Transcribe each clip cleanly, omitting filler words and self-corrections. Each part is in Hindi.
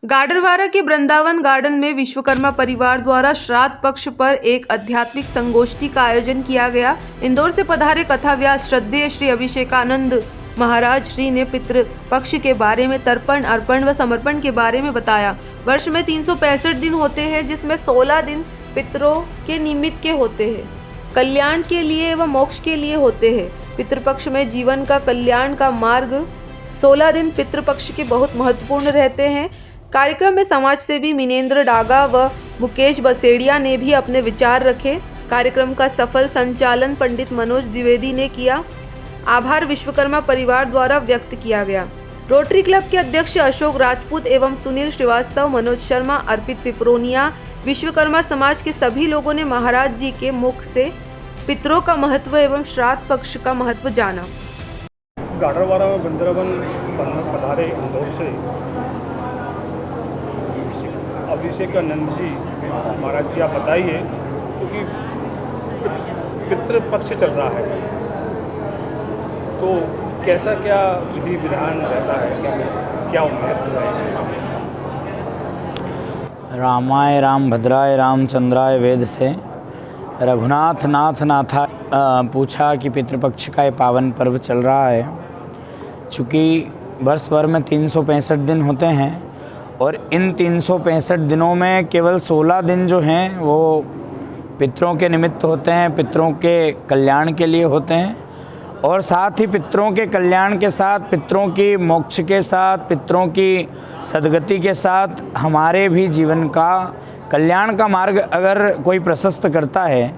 गाडरवारा के वृंदावन गार्डन में विश्वकर्मा परिवार द्वारा श्राद्ध पक्ष पर एक आध्यात्मिक संगोष्ठी का आयोजन किया गया। इंदौर से पधारे कथाव्यास श्रद्धेय श्री अभिषेकानंद महाराज श्री ने पितृ पक्ष के बारे में तर्पण, अर्पण व समर्पण के बारे में बताया। वर्ष में 365 दिन होते हैं, जिसमें 16 दिन पितरों के निमित्त के होते हैं, कल्याण के लिए व मोक्ष के लिए होते हैं। पितृपक्ष में जीवन का कल्याण का मार्ग 16 दिन पितृपक्ष के बहुत महत्वपूर्ण रहते हैं। कार्यक्रम में समाज सेवी मिनेंद्र डागा व मुकेश बसेड़िया ने भी अपने विचार रखे। कार्यक्रम का सफल संचालन पंडित मनोज द्विवेदी ने किया। आभार विश्वकर्मा परिवार द्वारा व्यक्त किया गया। रोटरी क्लब के अध्यक्ष अशोक राजपूत एवं सुनील श्रीवास्तव, मनोज शर्मा, अर्पित पिपरोनिया, विश्वकर्मा समाज के सभी लोगों ने महाराज जी के मुख से पितरों का महत्व एवं श्राद्ध पक्ष का महत्व जाना। गाडरवारा में वृंदावन पधारे इंदौर से अभिषेकानंद जी महाराज जी, आप बताइए, क्योंकि पितृपक्ष चल रहा है तो कैसा क्या विधि विधान रहता है, क्या महत्व है इसका? रामाय राम भद्राय रामचंद्राय वेद से रघुनाथ नाथ नाथा पूछा कि पितृपक्ष का ये पावन पर्व चल रहा है। चूँकि वर्ष भर में 365 दिन होते हैं और इन 365 दिनों में केवल 16 दिन जो हैं वो पितरों के निमित्त होते हैं, पितरों के कल्याण के लिए होते हैं। और साथ ही पितरों के कल्याण के साथ, पितरों की मोक्ष के साथ, पितरों की सद्गति के साथ हमारे भी जीवन का कल्याण का मार्ग अगर कोई प्रशस्त करता है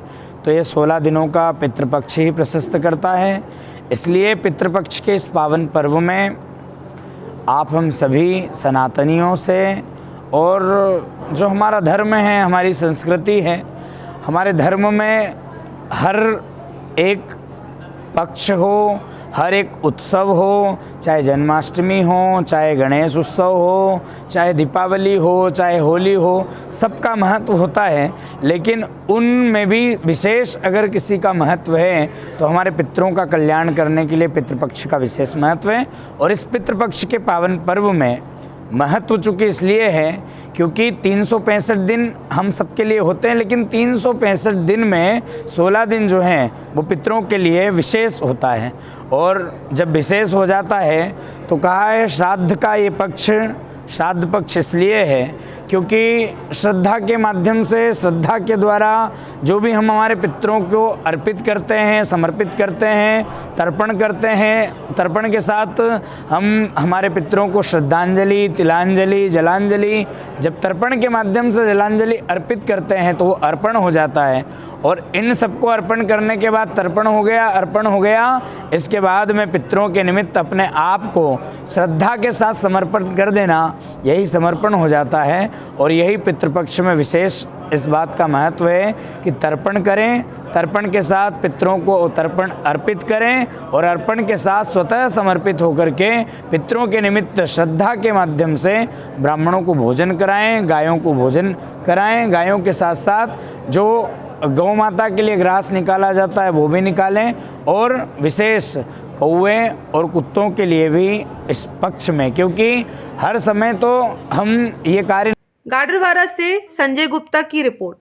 तो ये 16 दिनों का पितृपक्ष ही प्रशस्त करता है। इसलिए पितृपक्ष के इस पावन पर्व में आप हम सभी सनातनियों से, और जो हमारा धर्म है, हमारी संस्कृति है, हमारे धर्म में हर एक पक्ष हो, हर एक उत्सव हो, चाहे जन्माष्टमी हो, चाहे गणेश उत्सव हो, चाहे दीपावली हो, चाहे होली हो, सबका महत्व होता है। लेकिन उनमें भी विशेष अगर किसी का महत्व है तो हमारे पितरों का कल्याण करने के लिए पितृपक्ष का विशेष महत्व है। और इस पितृपक्ष के पावन पर्व में महत्व चूँकि इसलिए है क्योंकि 365 दिन हम सबके लिए होते हैं, लेकिन 365 दिन में 16 दिन जो हैं वो पितरों के लिए विशेष होता है। और जब विशेष हो जाता है तो कहा है श्राद्ध का ये पक्ष, श्राद्ध पक्ष इसलिए है क्योंकि श्रद्धा के माध्यम से, श्रद्धा के द्वारा जो भी हम हमारे पितरों को अर्पित करते हैं, समर्पित करते हैं, तर्पण करते हैं, तर्पण के साथ हम हमारे पितरों को श्रद्धांजलि, तिलांजलि, जलांजलि, जब तर्पण के माध्यम से जलांजलि अर्पित करते हैं तो वो अर्पण हो जाता है। और इन सबको अर्पण करने के बाद तर्पण हो गया, अर्पण हो गया, इसके बाद में पितरों के निमित्त अपने आप को श्रद्धा के साथ समर्पण कर देना, यही समर्पण हो जाता है। और यही पितृपक्ष में विशेष इस बात का महत्व है कि तर्पण करें, तर्पण के साथ पितरों को तर्पण अर्पित करें और अर्पण के साथ स्वतः समर्पित होकर के पितरों के निमित्त श्रद्धा के माध्यम से ब्राह्मणों को भोजन कराएं, गायों को भोजन कराएं, गायों के साथ साथ जो गौ माता के लिए ग्रास निकाला जाता है वो भी निकालें, और विशेष कौवे और कुत्तों के लिए भी इस पक्ष में, क्योंकि हर समय तो हम ये कार्य। गाडरवारा से संजय गुप्ता की रिपोर्ट।